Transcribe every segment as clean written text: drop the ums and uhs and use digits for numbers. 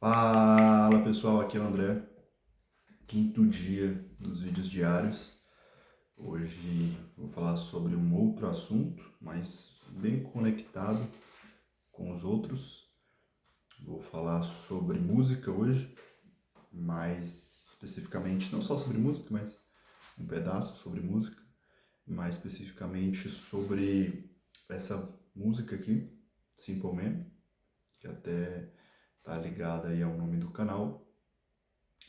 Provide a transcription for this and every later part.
Fala pessoal, aqui é o André, quinto dia dos vídeos diários. Hoje vou falar sobre um outro assunto, mas bem conectado com os outros. Vou falar sobre música hoje, mais especificamente, não só sobre música, mas um pedaço sobre música, mais especificamente sobre essa música aqui, Simple Man, que até tá ligada aí ao nome do canal.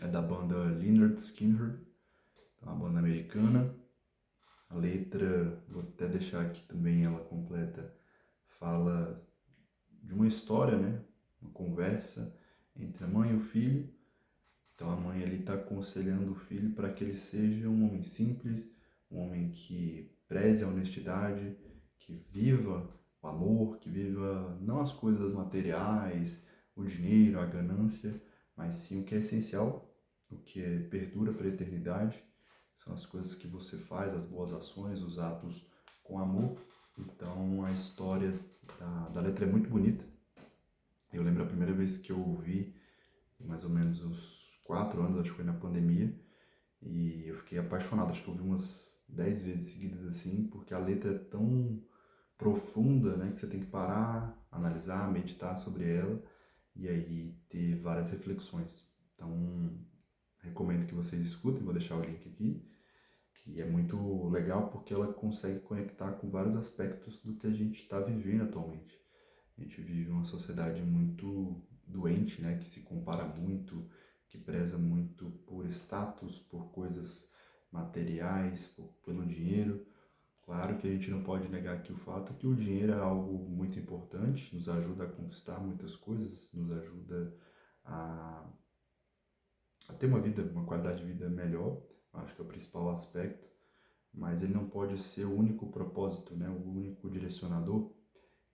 É da banda Lynyrd Skynyrd, é uma banda americana. A letra, vou até deixar aqui também ela completa, fala de uma história, né? Uma conversa entre a mãe e o filho. Então a mãe ali está aconselhando o filho para que ele seja um homem simples, um homem que preze a honestidade, que viva o amor, que viva não as coisas materiais, o dinheiro, a ganância, mas sim o que é essencial, o que perdura para a eternidade. São as coisas que você faz, as boas ações, os atos com amor. Então a história da letra é muito bonita. Eu lembro a primeira vez que eu ouvi, mais ou menos uns 4 anos, acho que foi na pandemia, e eu fiquei apaixonado. Acho que eu ouvi umas 10 vezes seguidas assim, porque a letra é tão profunda, né, que você tem que parar, analisar, meditar sobre ela e aí ter várias reflexões. Então recomendo que vocês escutem, vou deixar o link aqui. E é muito legal porque ela consegue conectar com vários aspectos do que a gente está vivendo atualmente. A gente vive uma sociedade muito doente, né, que se compara muito, que preza muito por status, por coisas materiais, pelo dinheiro. Claro que a gente não pode negar aqui o fato que o dinheiro é algo muito importante, nos ajuda a conquistar muitas coisas, nos ajuda a, a ter uma vida, uma qualidade de vida melhor. Acho que é o principal aspecto, mas ele não pode ser o único propósito, né? O único direcionador.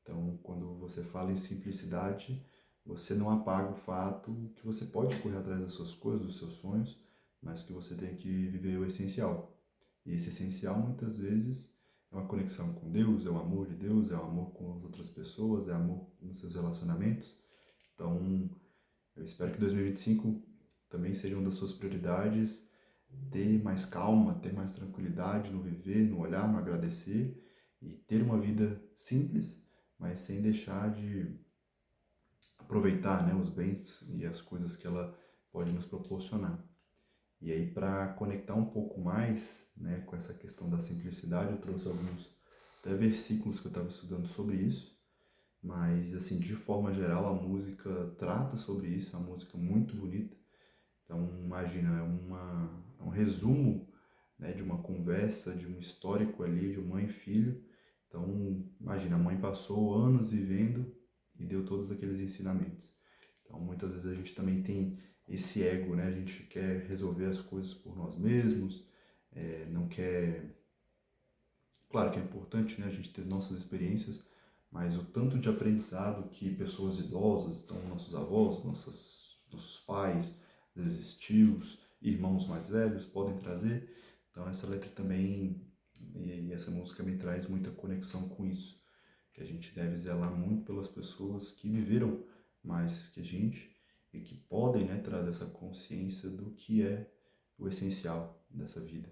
Então, quando você fala em simplicidade, você não apaga o fato que você pode correr atrás das suas coisas, dos seus sonhos, mas que você tem que viver o essencial. E esse essencial, muitas vezes, é uma conexão com Deus, é o amor de Deus, é o amor com as outras pessoas, é amor nos seus relacionamentos. Então, eu espero que 2025 também seja uma das suas prioridades, ter mais calma, ter mais tranquilidade no viver, no olhar, no agradecer e ter uma vida simples, mas sem deixar de aproveitar, né, os bens e as coisas que ela pode nos proporcionar. E aí, para conectar um pouco mais, né, com essa questão da simplicidade, eu trouxe alguns até versículos que eu estava estudando sobre isso, mas assim, de forma geral, a música trata sobre isso, é uma música muito bonita. Então, imagina, é um resumo, né, de uma conversa, de um histórico ali, de mãe e filho. Então, imagina, a mãe passou anos vivendo e deu todos aqueles ensinamentos. Então, muitas vezes a gente também tem esse ego, né? A gente quer resolver as coisas por nós mesmos, não quer... Claro que é importante, né, a gente ter nossas experiências, mas o tanto de aprendizado que pessoas idosas, então nossos avós, nossos pais, às vezes tios, irmãos mais velhos podem trazer. Então essa letra também, e essa música me traz muita conexão com isso, que a gente deve zelar muito pelas pessoas que viveram mais que a gente e que podem, né, trazer essa consciência do que é o essencial dessa vida.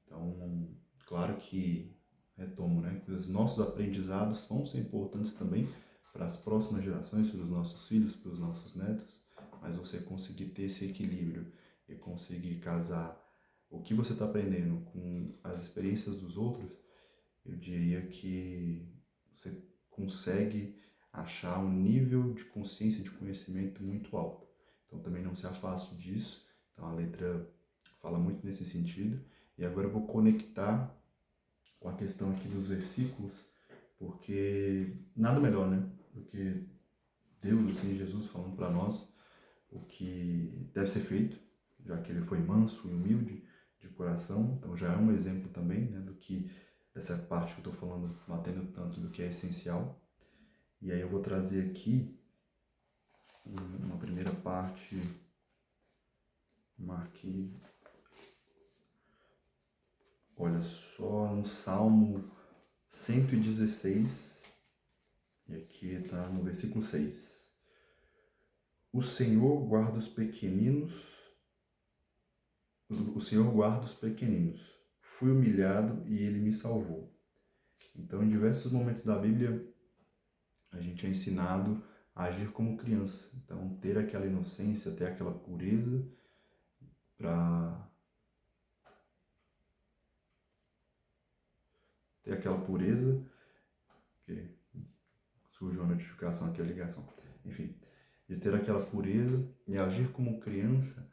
Então, claro que, retomo, né, que os nossos aprendizados vão ser importantes também para as próximas gerações, para os nossos filhos, para os nossos netos, mas você conseguir ter esse equilíbrio e conseguir casar o que você está aprendendo com as experiências dos outros, eu diria que você consegue achar um nível de consciência e de conhecimento muito alto. Então também não se afaste disso. Então a letra fala muito nesse sentido. E agora eu vou conectar com a questão aqui dos versículos, porque nada melhor, né, do que Deus, assim, Jesus falando para nós o que deve ser feito, já que ele foi manso e humilde de coração. Então já é um exemplo também, né, do que essa parte que eu estou falando, batendo tanto do que é essencial. E aí eu vou trazer aqui uma primeira parte, marquei, olha só, no Salmo 116, e aqui está no versículo 6. O Senhor guarda os pequeninos, o Senhor guarda os pequeninos. Fui humilhado e ele me salvou. Então, em diversos momentos da Bíblia, a gente é ensinado a agir como criança. Então, ter aquela inocência, ter aquela pureza para ter aquela pureza, que surgiu uma notificação aqui, a ligação. Enfim, de ter aquela pureza e agir como criança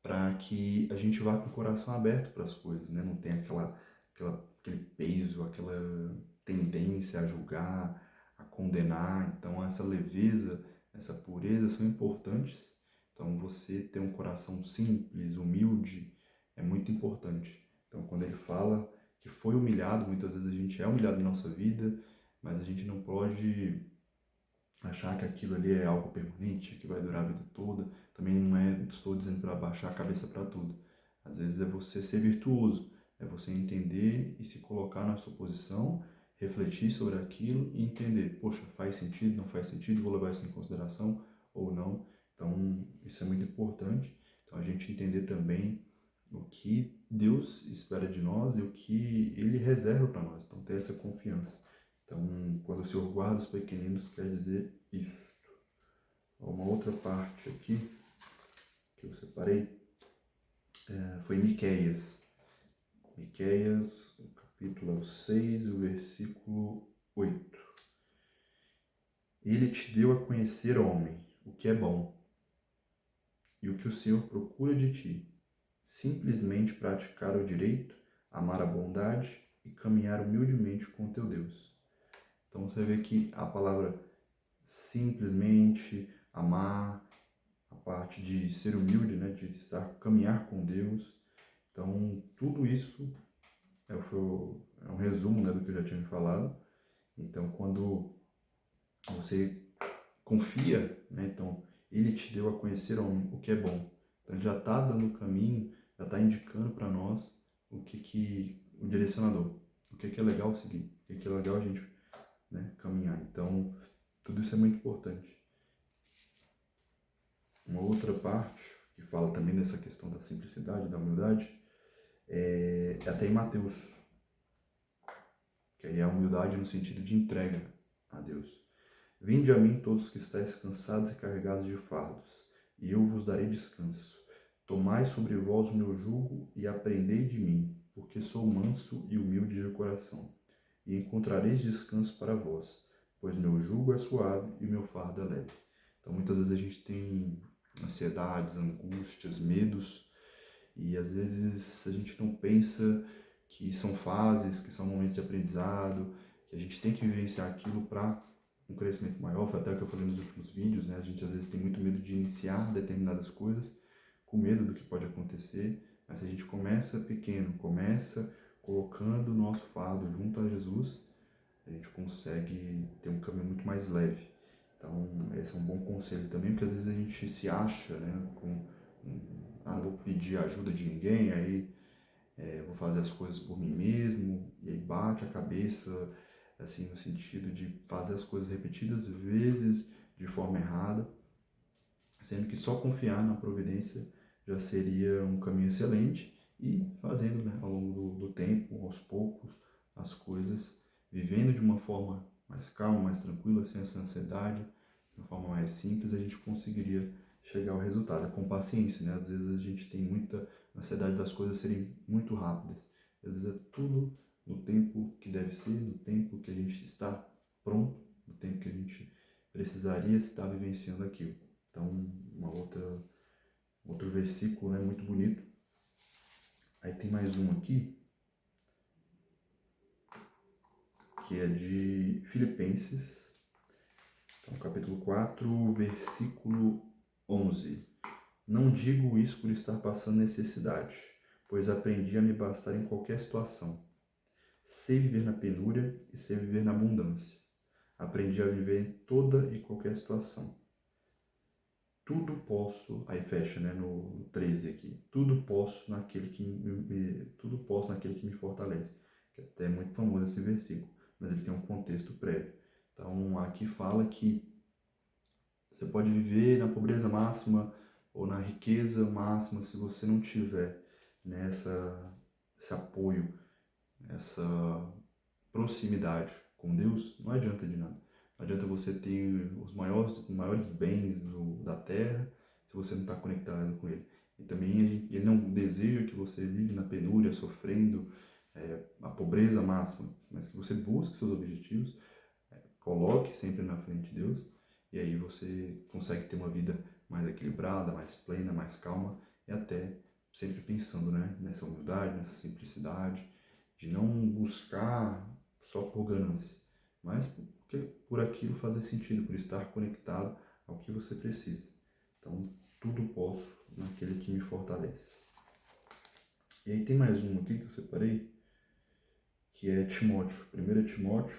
para que a gente vá com o coração aberto para as coisas, né? Não tem aquele peso, aquela tendência a julgar, a condenar. Então, essa leveza, essa pureza são importantes. Então, você ter um coração simples, humilde, é muito importante. Então, quando ele fala que foi humilhado, muitas vezes a gente é humilhado na nossa vida, mas a gente não pode achar que aquilo ali é algo permanente, que vai durar a vida toda. Também não estou dizendo para baixar a cabeça para tudo. Às vezes é você ser virtuoso, é você entender e se colocar na sua posição, refletir sobre aquilo e entender, poxa, faz sentido, não faz sentido, vou levar isso em consideração ou não. Então, isso é muito importante. Então, a gente entender também o que Deus espera de nós e o que Ele reserva para nós. Então, ter essa confiança. Então, quando o Senhor guarda os pequeninos, quer dizer isso. Uma outra parte aqui que eu separei foi Miqueias. Miqueias, o capítulo 6, o versículo 8. Ele te deu a conhecer, homem, o que é bom e o que o Senhor procura de ti. Simplesmente praticar o direito, amar a bondade e caminhar humildemente com teu Deus. Então você vê que a palavra simplesmente, amar, a parte de ser humilde, né, de estar, caminhar com Deus. Então, tudo isso é um resumo, né, do que eu já tinha falado. Então, quando você confia, né, então, ele te deu a conhecer o que é bom. Então, ele já está dando o caminho, já está indicando para nós o direcionador, o que é legal seguir, o que é legal a gente, né, caminhar. Então, tudo isso é muito importante. Uma outra parte que fala também dessa questão da simplicidade, da humildade, é até em Mateus, que aí é a humildade no sentido de entrega a Deus. Vinde a mim todos que estáis cansados e carregados de fardos, e eu vos darei descanso. Tomai sobre vós o meu jugo e aprendei de mim, porque sou manso e humilde de coração, e encontrareis descanso para vós, pois meu jugo é suave e meu fardo é leve. Então, muitas vezes a gente tem ansiedades, angústias, medos, e às vezes a gente não pensa que são fases, que são momentos de aprendizado, que a gente tem que vivenciar aquilo para um crescimento maior. Foi até o que eu falei nos últimos vídeos, né? A gente às vezes tem muito medo de iniciar determinadas coisas, com medo do que pode acontecer, mas se a gente começa pequeno, começa colocando o nosso fardo junto a Jesus, a gente consegue ter um caminho muito mais leve. Então, esse é um bom conselho também, porque às vezes a gente se acha, né, não vou pedir ajuda de ninguém, aí vou fazer as coisas por mim mesmo, e aí bate a cabeça, assim, no sentido de fazer as coisas repetidas vezes de forma errada, sendo que só confiar na providência já seria um caminho excelente e fazendo, né, ao longo do tempo, aos poucos, as coisas, vivendo de uma forma mais calma, mais tranquila, sem essa ansiedade, de uma forma mais simples, a gente conseguiria chegar ao resultado. É com paciência, né? Às vezes a gente tem muita ansiedade das coisas serem muito rápidas. Às vezes é tudo no tempo que deve ser, no tempo que a gente está pronto, no tempo que a gente precisaria estar vivenciando aquilo. Então, outro versículo, né, muito bonito. Aí tem mais um aqui, que é de Filipenses, então, capítulo 4, versículo 11. Não digo isso por estar passando necessidade, pois aprendi a me bastar em qualquer situação. Sei viver na penúria e sei viver na abundância. Aprendi a viver em toda e qualquer situação. Tudo posso, aí fecha, né, no 13 aqui, tudo posso naquele que me fortalece, que até é muito famoso esse versículo, mas ele tem um contexto prévio. Então, aqui fala que Você pode viver na pobreza máxima ou na riqueza máxima se você não tiver nessa esse apoio, essa proximidade com Deus, não adianta de nada. Não adianta você ter os maiores bens da terra se você não está conectado com Ele. E também ele não deseja que você vive na penúria, sofrendo a pobreza máxima, mas que você busque seus objetivos, coloque sempre na frente de Deus, e aí você consegue ter uma vida mais equilibrada, mais plena, mais calma, e até sempre pensando, né, nessa humildade, nessa simplicidade, de não buscar só por ganância, mas porque por aquilo fazer sentido, por estar conectado ao que você precisa. Então, tudo posso naquele que me fortalece. E aí tem mais um aqui que eu separei, que é Timóteo, 1 Timóteo,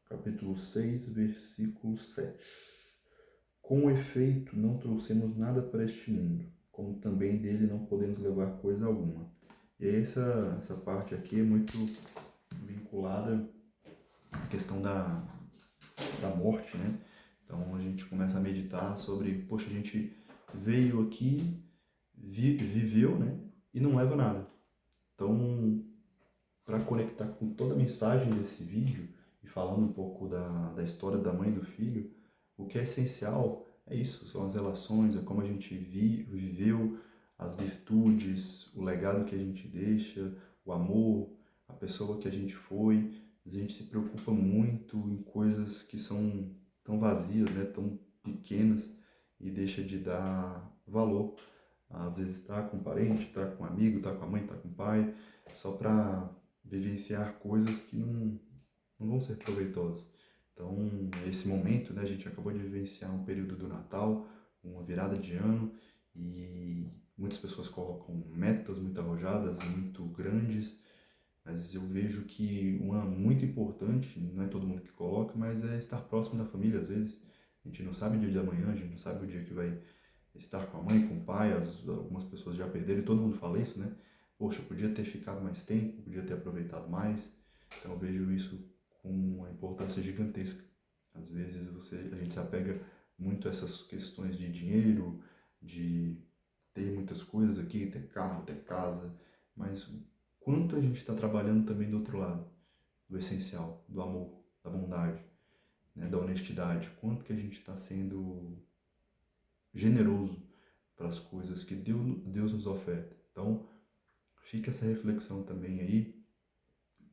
capítulo 6, versículo 7. Com efeito, não trouxemos nada para este mundo, como também dele não podemos levar coisa alguma. E aí essa parte aqui é muito vinculada à questão da morte, né? Então a gente começa a meditar sobre, poxa, a gente veio aqui, viveu, né? E não leva nada. Então, para conectar com toda a mensagem desse vídeo e falando um pouco da história da mãe e do filho, o que é essencial é isso, são as relações, é como a gente viveu, as virtudes, o legado que a gente deixa, o amor, a pessoa que a gente foi. A gente se preocupa muito em coisas que são tão vazias, né, tão pequenas, e deixa de dar valor. Às vezes está com um parente, está com um amigo, está com a mãe, está com o pai, só para vivenciar coisas que não vão ser proveitosas. Então, esse momento, né, a gente acabou de vivenciar um período do Natal, uma virada de ano, e muitas pessoas colocam metas muito arrojadas, muito grandes, mas eu vejo que uma muito importante, não é todo mundo que coloca, mas é estar próximo da família às vezes. A gente não sabe o dia de amanhã, a gente não sabe o dia que vai estar com a mãe, com o pai, algumas pessoas já perderam, e todo mundo fala isso, né? Poxa, eu podia ter ficado mais tempo, podia ter aproveitado mais. Então eu vejo isso com uma importância gigantesca. Às vezes a gente se apega muito a essas questões de dinheiro, de ter muitas coisas aqui, ter carro, ter casa, mas o quanto a gente está trabalhando também do outro lado, do essencial, do amor, da bondade, né, da honestidade, quanto que a gente está sendo generoso para as coisas que Deus nos oferta. Então, fica essa reflexão também aí,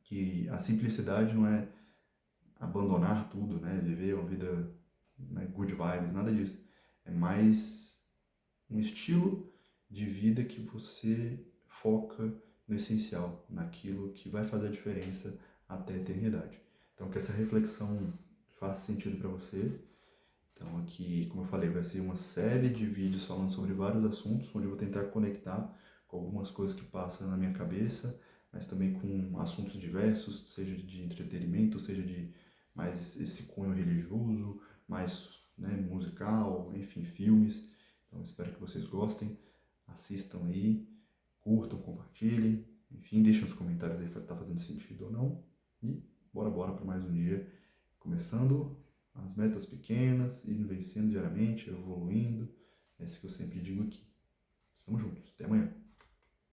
que a simplicidade não é abandonar tudo, né? Viver uma vida, né, good vibes, nada disso. É mais um estilo de vida que você foca no essencial, naquilo que vai fazer a diferença até a eternidade. Então, que essa reflexão faça sentido para você. Então aqui, como eu falei, vai ser uma série de vídeos falando sobre vários assuntos, onde eu vou tentar conectar com algumas coisas que passam na minha cabeça, mas também com assuntos diversos, seja de entretenimento, seja de mais esse cunho religioso, mais, né, musical, enfim, filmes. Então espero que vocês gostem, assistam aí, curtam, compartilhem, enfim, deixem nos comentários aí se está fazendo sentido ou não. E bora para mais um dia, começando as metas pequenas, indo vencendo diariamente, evoluindo. É isso que eu sempre digo aqui. Estamos juntos. Até amanhã.